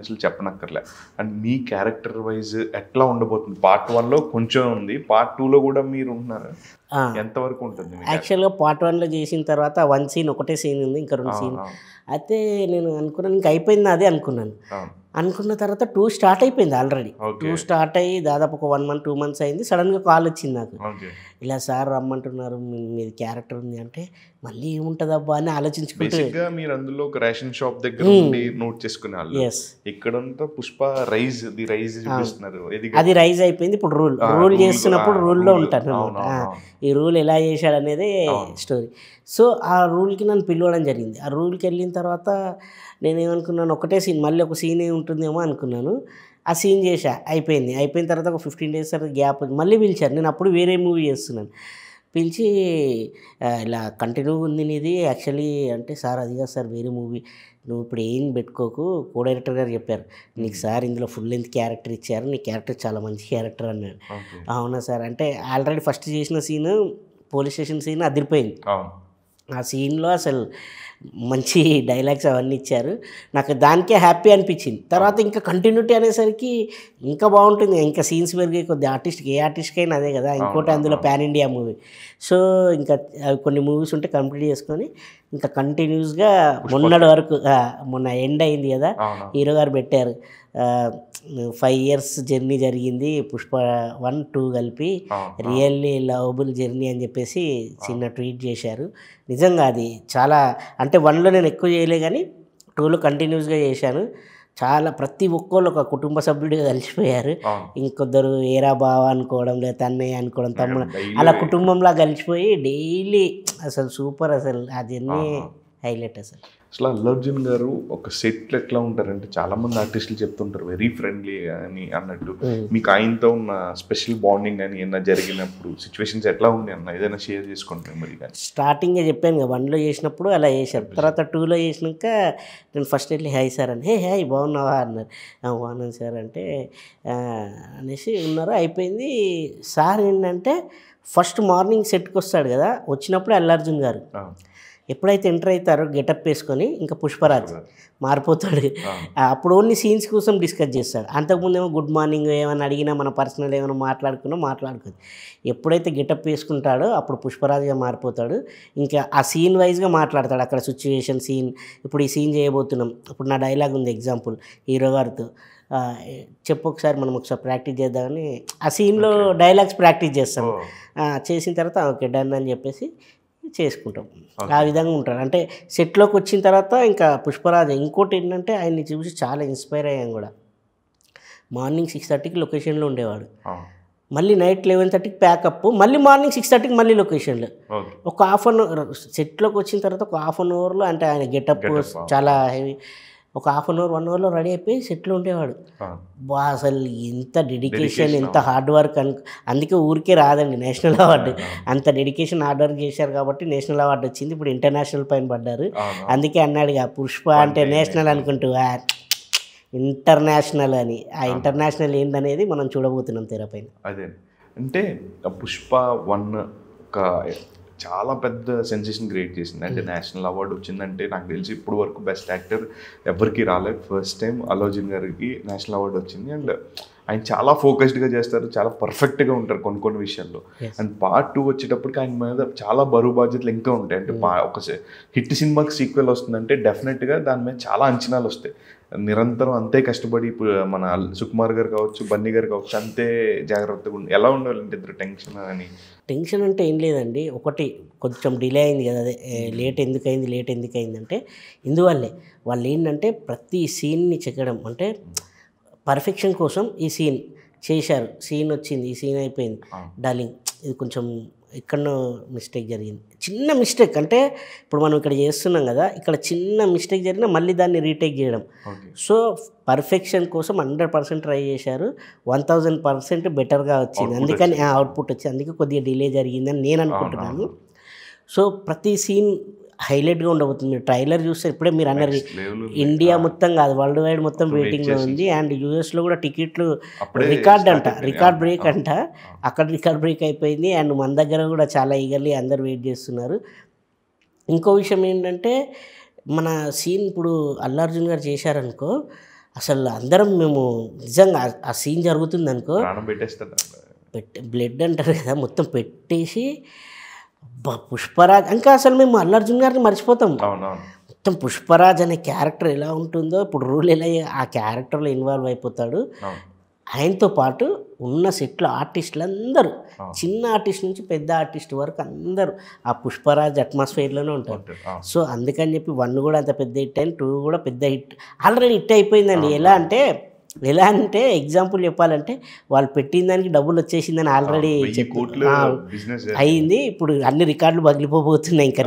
అసలు చెప్పనక్కర్లే. And me character wise ఎట్లా ఉండబోతుంది? పార్ట్ 1లో కొంచెం ఉంది, పార్ట్ 2లో కూడా మీరు ఉంటున్నారు, ఎంతవరకు ఉంటుంది? యాక్చువల్గా పార్ట్ 1లో చేసిన తర్వాత 1 సీన్ ఒకటే సీన్ ఉంది, ఇంకా 2 సీన్. అయితే నేను అనుకున్నాను ఇంకా అయిపోయింది అదే అనుకున్నాను. అనుకున్న తర్వాత 2 స్టార్ట్ అయిపోయింది ఆల్రెడీ. 2 స్టార్ట్ అయ్యి దాదాపు ఒక 1 month 2 months అయింది. సడన్గా కాల్ వచ్చింది నాకు, ఇలా సార్ రమ్మంటున్నారు, మీది క్యారెక్టర్ ఉంది అంటే మళ్ళీ ఏముంటుంది అబ్బా అని ఆలోచించుకుంటే మీరు అందులో ఒక రేషన్ షాప్ దగ్గర ఉండి నోట్ చేసుకునే వాళ్ళు. ఇక్కడంతా పుష్ప రైజ్ చూపిస్తున్నారు, అది రైజ్ అయిపోయింది. ఇప్పుడు రూల్ చేస్తున్నప్పుడు రూల్లో ఉంటాను అనమాట. ఈ రూల్ ఎలా చేశాడు అనేది స్టోరీ. సో ఆ రూల్కి నన్ను పిలవడం జరిగింది. ఆ రూల్కి వెళ్ళిన తర్వాత నేనేమనుకున్నాను, ఒకటే సీన్, మళ్ళీ ఒక సీన్ ఉంటుందేమో అనుకున్నాను. ఆ సీన్ చేశా, అయిపోయింది. అయిపోయిన తర్వాత ఒక 15 days తర్వాత గ్యాప్ మళ్ళీ పిలిచారు. నేను అప్పుడు వేరే మూవీ చేస్తున్నాను. పిలిచి ఇలా కంటిన్యూగా ఉంది నీది యాక్చువల్లీ అంటే, సార్ అది కాదు సార్ వేరే మూవీ, నువ్వు ఇప్పుడు ఏం పెట్టుకోకు, కో డైరెక్టర్ గారు చెప్పారు నీకు సార్ ఇందులో ఫుల్ లెంత్ క్యారెక్టర్ ఇచ్చారు, నీ క్యారెక్టర్ చాలా మంచి క్యారెక్టర్ అన్నాడు. అవునా సార్ అంటే, ఆల్రెడీ ఫస్ట్ చేసిన సీను పోలీస్ స్టేషన్ సీన్ అదిరిపోయింది. ఆ సీన్లో అసలు మంచి డైలాగ్స్ అవన్నీ ఇచ్చారు. నాకు దానికే హ్యాపీ అనిపించింది. తర్వాత ఇంకా కంటిన్యూటీ అనేసరికి ఇంకా బాగుంటుంది, ఇంకా సీన్స్ పెరిగే కొద్ది ఆర్టిస్ట్కి, ఏ ఆర్టిస్ట్కి అయినా అదే కదా. ఇంకోటి అందులో పాన్ ఇండియా మూవీ. సో ఇంకా కొన్ని మూవీస్ ఉంటే కంప్లీట్ చేసుకొని ఇంకా కంటిన్యూస్గా మొన్నటి వరకు, మొన్న ఎండ్ అయింది కదా, హీరో గారు పెట్టారు 5 years జర్నీ జరిగింది పుష్ప 1, 2 కలిపి, రియల్లీ లవబుల్ జర్నీ అని చెప్పేసి చిన్న ట్వీట్ చేశారు. నిజంగా అది చాలా, అంటే 1లో నేను ఎక్కువ చేయలే కానీ 2లో కంటిన్యూస్గా చేశాను. చాలా ప్రతి ఒక్కళ్ళు ఒక కుటుంబ సభ్యుడిగా కలిసిపోయారు. ఇంకొద్దరు ఏరా బావ అనుకోవడం, లేదా అన్నయ్య అనుకోవడం, తమ్ముడు, అలా కుటుంబంలా కలిసిపోయి డైలీ అసలు సూపర్. అసలు ఆ జర్నీ హైలైట్. అసలు అల్లు అర్జున్ గారు ఒక సెట్లు ఎట్లా ఉంటారంటే, చాలా మంది ఆర్టిస్టులు చెప్తుంటారు వెరీ ఫ్రెండ్లీ అని అన్నట్టు. మీకు ఆయనతో ఉన్న స్పెషల్ బాండింగ్ అని ఏమైనా జరిగినప్పుడు సిచ్యువేషన్స్ ఎట్లా ఉంది అన్న, ఏదైనా షేర్ చేసుకుంటారు మరి? కానీ స్టార్టింగే చెప్పాను కదా, 1లో చేసినప్పుడు అలా చేశారు. తర్వాత 2లో చేసినాక నేను ఫస్ట్ వెళ్ళి హాయ్ సార్ అని, హాయ్ బాగున్నావా అన్నారు. బాగున్నాను సార్ అంటే అనేసి ఉన్నారు. అయిపోయింది. సార్ ఏంటంటే ఫస్ట్ మార్నింగ్ సెట్కి వస్తాడు కదా, వచ్చినప్పుడు అల్లు అర్జున్ గారు ఎప్పుడైతే ఎంటర్ అవుతారో గెటప్ వేసుకొని ఇంకా పుష్పరాజ్ మారిపోతాడు. అప్పుడు ఓన్లీ సీన్స్ కోసం డిస్కస్ చేస్తాడు. అంతకుముందేమో గుడ్ మార్నింగ్ ఏమైనా అడిగినా, మన పర్సనల్ ఏమైనా మాట్లాడుకోదు. ఎప్పుడైతే గెటప్ వేసుకుంటాడో అప్పుడు పుష్పరాజ్గా మారిపోతాడు. ఇంకా ఆ సీన్ వైజ్గా మాట్లాడతాడు. అక్కడ సిచ్యువేషన్ సీన్, ఇప్పుడు ఈ సీన్ చేయబోతున్నాం, ఇప్పుడు నా డైలాగ్ ఉంది ఎగ్జాంపుల్ హీరో గారితో, చెప్పు ఒకసారి, మనం ఒకసారి ప్రాక్టీస్ చేద్దామని ఆ సీన్లో డైలాగ్స్ ప్రాక్టీస్ చేస్తాం. చేసిన తర్వాత ఓకే డన్ అని చెప్పేసి చేసుకుంటాం. ఆ విధంగా ఉంటాడు. అంటే సెట్లోకి వచ్చిన తర్వాత ఇంకా పుష్పరాజ్, ఇంకోటి ఏంటంటే ఆయన్ని చూసి చాలా ఇన్స్పైర్ అయ్యాం కూడా. మార్నింగ్ 6:30కి లొకేషన్లో ఉండేవాడు, మళ్ళీ నైట్ 11:30కి ప్యాకప్, మళ్ళీ మార్నింగ్ 6:30కి మళ్ళీ లొకేషన్లో. ఒక 1/2 hour సెట్లోకి వచ్చిన తర్వాత ఒక 1/2 hourలో, అంటే ఆయన గెటప్ చాలా హెవీ, ఒక 1/2 hour 1 hourలో రెడీ అయిపోయి సెట్లో ఉండేవాడు. అసలు ఎంత డెడికేషన్, ఎంత హార్డ్ వర్క్ అందుకే ఊరికే రాదండి నేషనల్ అవార్డు. అంత డెడికేషన్ హార్డ్ వర్క్ చేశారు కాబట్టి నేషనల్ అవార్డు వచ్చింది. ఇప్పుడు ఇంటర్నేషనల్ పైన పడ్డారు. అందుకే అన్నాడుగా పుష్ప అంటే నేషనల్ అనుకుంటూ ఇంటర్నేషనల్ అని. ఆ ఇంటర్నేషనల్ ఏందనేది మనం చూడబోతున్నాం తెరపైన. అదే అంటే పుష్ప 1 ఒక చాలా పెద్ద సెన్సేషన్ క్రియేట్ చేసింది. అంటే నేషనల్ అవార్డు వచ్చిందంటే నాకు తెలిసి ఇప్పుడు వరకు బెస్ట్ యాక్టర్ ఎవరికి రాలేదు. ఫస్ట్ టైం అల్లు అర్జున్ గారికి నేషనల్ అవార్డు వచ్చింది. అండ్ ఆయన చాలా ఫోకస్డ్గా చేస్తారు, చాలా పర్ఫెక్ట్గా ఉంటారు కొన్ని విషయాల్లో. అండ్ పార్ట్ 2 వచ్చేటప్పటికి ఆయన మీద చాలా బరువు బాధ్యతలు ఇంకా ఉంటాయి. అంటే ఒక హిట్ సినిమాకి సీక్వెల్ వస్తుందంటే డెఫినెట్గా దాని మీద చాలా అంచనాలు వస్తాయి. నిరంతరం అంతే కష్టపడి మన సుకుమార్ గారు కావచ్చు, బన్నీ గారు కావచ్చు, అంతే జాగ్రత్తగా ఎలా ఉండాలంటే ఇద్దరు టెన్షన్ అంటే ఏం లేదండి. ఒకటి కొంచెం డిలే అయింది కదా, అదే లేట్ ఎందుకైందంటే ఇందువల్లే వాళ్ళు ఏంటంటే ప్రతి సీన్ని చెక్కడం, అంటే పర్ఫెక్షన్ కోసం ఈ సీన్ చేశారు. సీన్ వచ్చింది, ఈ సీన్ అయిపోయింది, డార్లింగ్ ఇది కొంచెం ఎక్కడో మిస్టేక్ జరిగింది, చిన్న మిస్టేక్. అంటే ఇప్పుడు మనం ఇక్కడ చేస్తున్నాం కదా, ఇక్కడ చిన్న మిస్టేక్ జరిగినా మళ్ళీ దాన్ని రీటేక్ చేయడం. సో పర్ఫెక్షన్ కోసం 100% ట్రై చేశారు. 1000% బెటర్గా వచ్చింది. అందుకని అవుట్పుట్ వచ్చింది. అందుకే కొద్దిగా డిలే జరిగిందని నేను అనుకుంటున్నాను. సో ప్రతి సీన్ హైలైట్గా ఉండబోతుంది. మీరు ట్రైలర్ చూస్తే ఇప్పుడే మీరు అన్నారు ఇండియా మొత్తం కాదు, వరల్డ్ వైడ్ మొత్తం వెయిటింగ్లో ఉంది. అండ్ యూఎస్లో కూడా టికెట్లు రికార్డ్ బ్రేక్ అంట. అక్కడ రికార్డ్ బ్రేక్ అయిపోయింది. అండ్ మన దగ్గర కూడా చాలా ఈగర్లీ అందరు వెయిట్ చేస్తున్నారు. ఇంకో విషయం ఏంటంటే మన సీన్ ఇప్పుడు అల్లు అర్జున్ గారు చేశారనుకో, అసలు అందరం మేము నిజంగా ఆ సీన్ జరుగుతుంది అనుకో, ప్రాణం పెట్టేస్తారు. బ్లడ్ అంటారు కదా, మొత్తం పెట్టేసి పుష్పరాజ్ ఇంకా అసలు మేము అల్లు అర్జున్ గారిని మర్చిపోతాం. అవునవును. మొత్తం పుష్పరాజ్ అనే క్యారెక్టర్ ఎలా ఉంటుందో, ఇప్పుడు రూల్ ఎలా ఆ క్యారెక్టర్లో ఇన్వాల్వ్ అయిపోతాడు. ఆయనతో పాటు ఉన్న సెట్లో ఆర్టిస్టులు అందరూ, చిన్న ఆర్టిస్ట్ నుంచి పెద్ద ఆర్టిస్ట్ వరకు అందరూ ఆ పుష్పరాజ్ అట్మాస్ఫియర్లోనే ఉంటారు. సో అందుకని చెప్పి 1 కూడా అంత పెద్ద హిట్ అయింది, 2 కూడా పెద్ద హిట్, ఆల్రెడీ హిట్ అయిపోయిందండి. ఎలా అంటే ఎగ్జాంపుల్ చెప్పాలంటే వాళ్ళు పెట్టిన దానికి డబ్బులు వచ్చేసిందని ఆల్రెడీ అయింది. ఇప్పుడు అన్ని రికార్డులు పగిలిపోబోతున్నాయి ఇంకా.